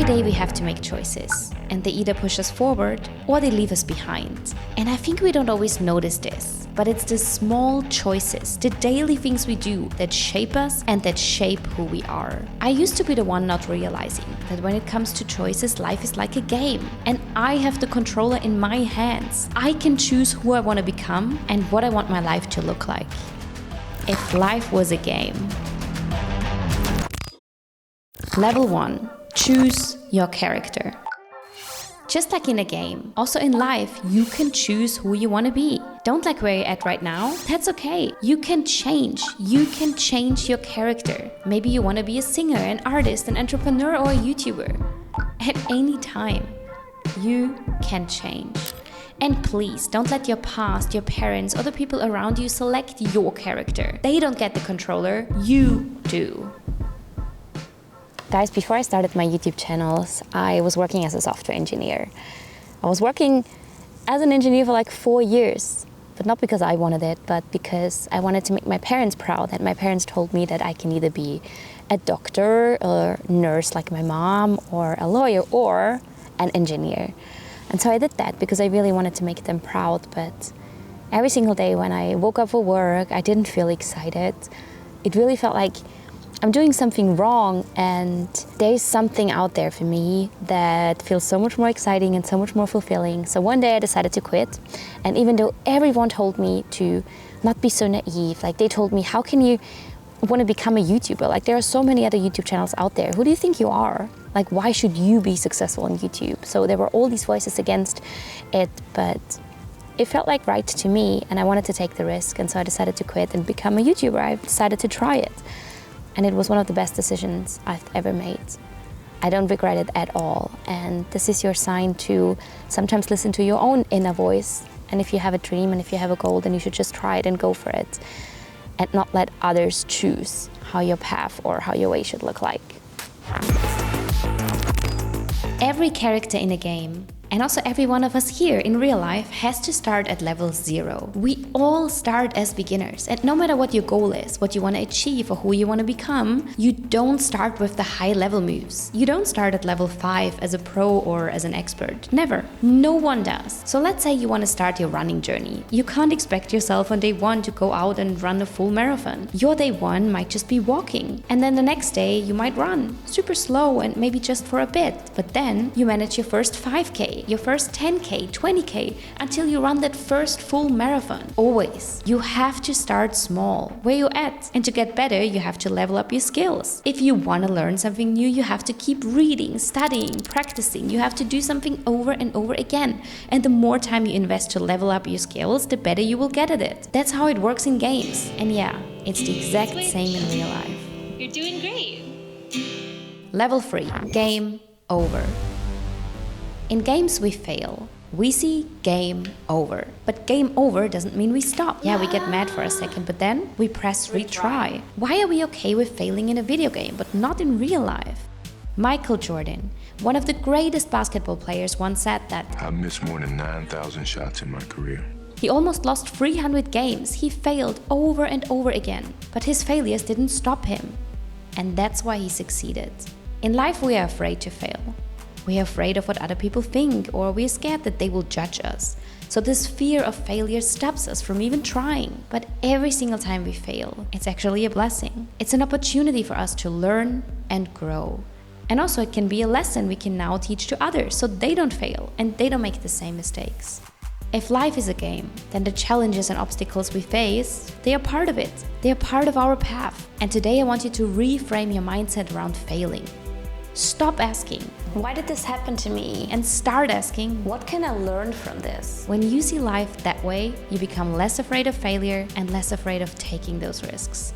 day we have to make choices, and they either push us forward or they leave us behind. And I think we don't always notice this, but it's the small choices, the daily things we do that shape us and that shape who we are. I used to be the one not realizing that when it comes to choices, life is like a game, and I have the controller in my hands. I can choose who I want to become and what I want my life to look like. If life was a game. Level 1. Choose your character. Just like in a game, also in life, you can choose who you want to be. Don't like where you're at right now? That's okay. You can change. You can change your character. Maybe you want to be a singer, an artist, an entrepreneur, or a YouTuber. At any time, you can change. And please, don't let your past, your parents, or the people around you select your character. They don't get the controller, you do. Guys, before I started my YouTube channels, I was working as a software engineer. I was working as an engineer for like 4 years, but not because I wanted it, but because I wanted to make my parents proud. And my parents told me that I can either be a doctor or nurse like my mom, or a lawyer, or an engineer. And so I did that because I really wanted to make them proud. But every single day when I woke up for work, I didn't feel excited. It really felt like I'm doing something wrong, and there's something out there for me that feels so much more exciting and so much more fulfilling. So one day I decided to quit. And even though everyone told me to not be so naive, like they told me, how can you want to become a YouTuber? Like there are so many other YouTube channels out there. Who do you think you are? Like why should you be successful on YouTube? So there were all these voices against it, but it felt like right to me, and I wanted to take the risk. And so I decided to quit and become a YouTuber. I decided to try it. And it was one of the best decisions I've ever made. I don't regret it at all. And this is your sign to sometimes listen to your own inner voice. And if you have a dream and if you have a goal, then you should just try it and go for it. And not let others choose how your path or how your way should look like. Every character in a game, and also every one of us here in real life, has to start at level 0. We all start as beginners, and no matter what your goal is, what you want to achieve or who you want to become, you don't start with the high level moves. You don't start at level 5 as a pro or as an expert. Never. No one does. So let's say you want to start your running journey. You can't expect yourself on day 1 to go out and run a full marathon. Your day 1 might just be walking, and then the next day you might run super slow and maybe just for a bit, but then you manage your first 5K, your first 10K, 20K, until you run that first full marathon. Always. You have to start small, where you're at. And to get better, you have to level up your skills. If you want to learn something new, you have to keep reading, studying, practicing. You have to do something over and over again. And the more time you invest to level up your skills, the better you will get at it. That's how it works in games. And yeah, it's the exact same in real life. You're doing great. Level 3. Game over. In games we fail. We see game over. But game over doesn't mean we stop. Yeah, we get mad for a second, but then we press retry. Why are we okay with failing in a video game, but not in real life? Michael Jordan, one of the greatest basketball players, once said that I've missed more than 9,000 shots in my career. He almost lost 300 games. He failed over and over again. But his failures didn't stop him. And that's why he succeeded. In life we are afraid to fail. We are afraid of what other people think, or we are scared that they will judge us. So this fear of failure stops us from even trying. But every single time we fail, it's actually a blessing. It's an opportunity for us to learn and grow. And also it can be a lesson we can now teach to others so they don't fail and they don't make the same mistakes. If life is a game, then the challenges and obstacles we face, they are part of it. They are part of our path. And today I want you to reframe your mindset around failing. Stop asking, why did this happen to me? And start asking, what can I learn from this? When you see life that way, you become less afraid of failure and less afraid of taking those risks.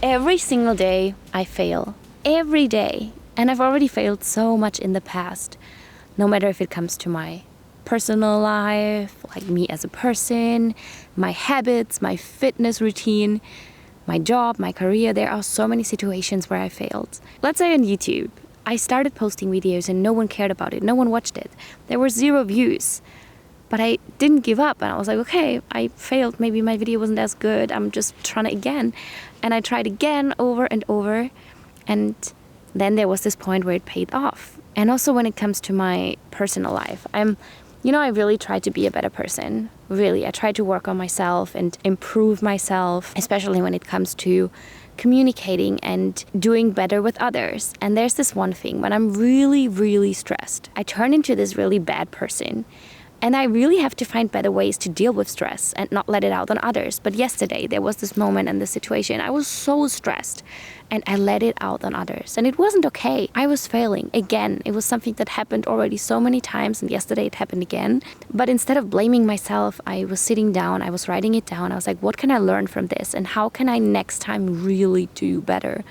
Every single day I fail. Every day. And I've already failed so much in the past. No matter if it comes to my personal life, like me as a person, my habits, my fitness routine, my job, my career, there are so many situations where I failed. Let's say on YouTube, I started posting videos and no one cared about it, no one watched it. There were 0 views, but I didn't give up and I was like, okay, I failed, maybe my video wasn't as good, I'm just trying it again. And I tried again over and over, and then there was this point where it paid off. And also when it comes to my personal life, I really try to be a better person. Really, I try to work on myself and improve myself, especially when it comes to communicating and doing better with others. And there's this one thing, when I'm really, really stressed, I turn into this really bad person. And I really have to find better ways to deal with stress and not let it out on others. But yesterday, there was this moment and this situation. I was so stressed and I let it out on others. And it wasn't okay. I was failing. Again, it was something that happened already so many times. And yesterday it happened again. But instead of blaming myself, I was sitting down. I was writing it down. I was like, what can I learn from this? And how can I next time really do better?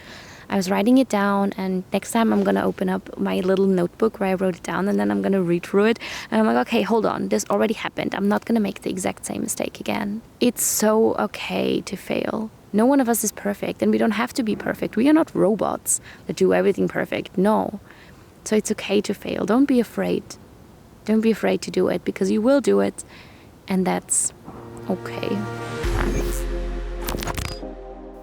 I was writing it down, and next time I'm going to open up my little notebook where I wrote it down, and then I'm going to read through it. And I'm like, okay, hold on. This already happened. I'm not going to make the exact same mistake again. It's so okay to fail. No one of us is perfect, and we don't have to be perfect. We are not robots that do everything perfect. No. So it's okay to fail. Don't be afraid. Don't be afraid to do it, because you will do it, and that's okay.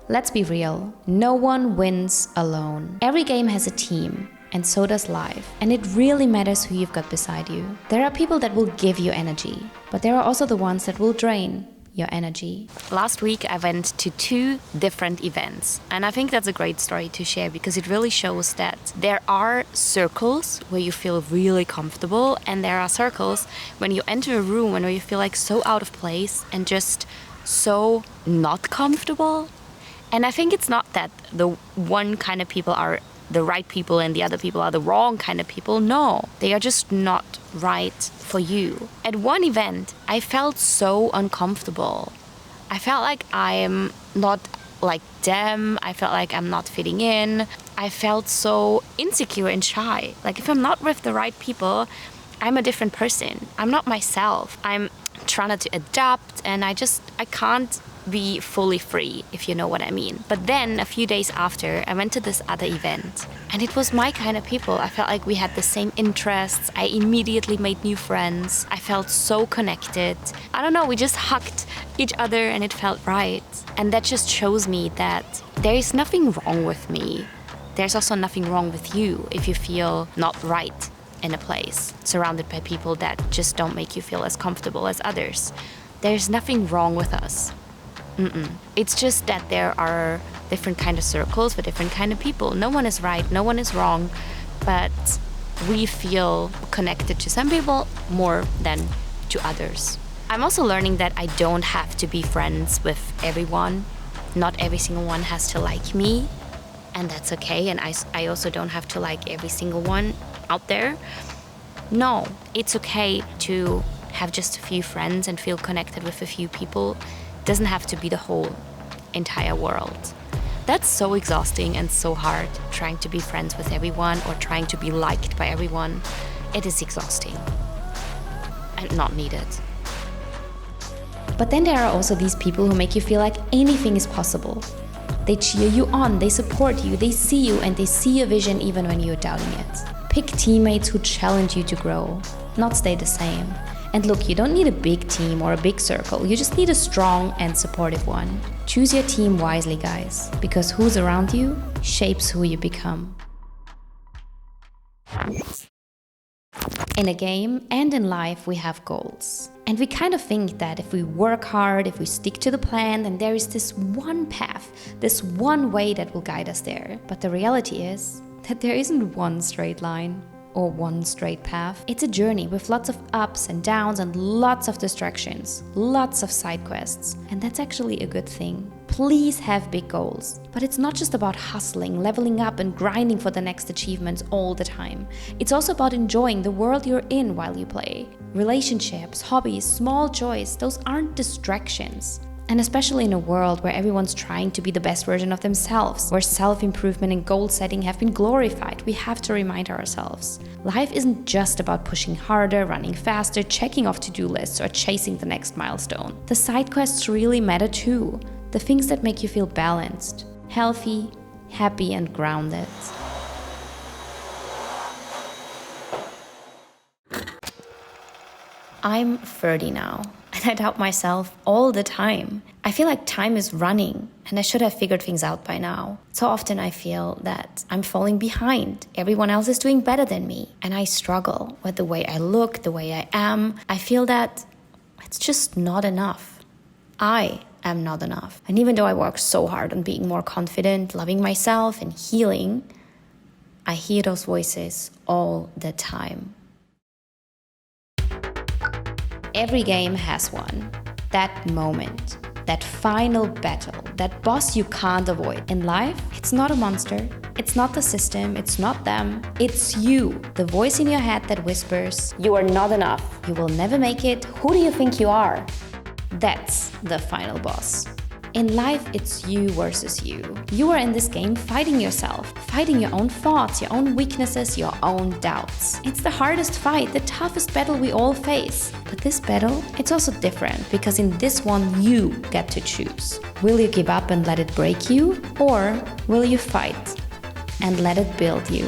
Let's be real, no one wins alone. Every game has a team, and so does life. And it really matters who you've got beside you. There are people that will give you energy, but there are also the ones that will drain your energy. Last week I went to 2 different events, and I think that's a great story to share because it really shows that there are circles where you feel really comfortable, and there are circles when you enter a room where you feel like so out of place and just so not comfortable. And I think it's not that the one kind of people are the right people and the other people are the wrong kind of people. No, they are just not right for you. At one event, I felt so uncomfortable. I felt like I'm not like them. I felt like I'm not fitting in. I felt so insecure and shy. Like if I'm not with the right people, I'm a different person. I'm not myself. I'm trying to adapt, and I can't be fully free, if you know what I mean. But then a few days after, I went to this other event, and it was my kind of people. I felt like we had the same interests. I immediately made new friends. I felt so connected. I don't know, we just hugged each other and it felt right. And that just shows me that there is nothing wrong with me. There's also nothing wrong with you if you feel not right in a place, surrounded by people that just don't make you feel as comfortable as others. There's nothing wrong with us. It's just that there are different kind of circles for different kind of people. No one is right, no one is wrong, but we feel connected to some people more than to others. I'm also learning that I don't have to be friends with everyone. Not every single one has to like me, and that's okay. And I also don't have to like every single one out there. No, it's okay to have just a few friends and feel connected with a few people. Doesn't have to be the whole entire world. That's so exhausting and so hard, trying to be friends with everyone or trying to be liked by everyone. It is exhausting and not needed. But then there are also these people who make you feel like anything is possible. They cheer you on, they support you, they see you, and they see your vision even when you're doubting it. Pick teammates who challenge you to grow, not stay the same. And look, you don't need a big team or a big circle. You just need a strong and supportive one. Choose your team wisely, guys, because who's around you shapes who you become. In a game and in life, we have goals. And we kind of think that if we work hard, if we stick to the plan, then there is this one path, this one way that will guide us there. But the reality is that there isn't one straight line or one straight path. It's a journey with lots of ups and downs and lots of distractions, lots of side quests. And that's actually a good thing. Please have big goals. But it's not just about hustling, leveling up and grinding for the next achievements all the time. It's also about enjoying the world you're in while you play. Relationships, hobbies, small joys, those aren't distractions. And especially in a world where everyone's trying to be the best version of themselves, where self-improvement and goal setting have been glorified, we have to remind ourselves. Life isn't just about pushing harder, running faster, checking off to-do lists, or chasing the next milestone. The side quests really matter too. The things that make you feel balanced, healthy, happy, and grounded. I'm 30 now, and I doubt myself all the time. I feel like time is running and I should have figured things out by now. So often I feel that I'm falling behind. Everyone else is doing better than me. And I struggle with the way I look, the way I am. I feel that it's just not enough. I am not enough. And even though I work so hard on being more confident, loving myself and healing, I hear those voices all the time. Every game has one. That moment. That final battle, that boss you can't avoid. In life, it's not a monster, it's not the system, it's not them, it's you. The voice in your head that whispers, you are not enough, you will never make it, who do you think you are? That's the final boss. In life, it's you versus you. You are in this game fighting yourself, fighting your own thoughts, your own weaknesses, your own doubts. It's the hardest fight, the toughest battle we all face. But this battle, it's also different, because in this one, you get to choose. Will you give up and let it break you? Or will you fight and let it build you?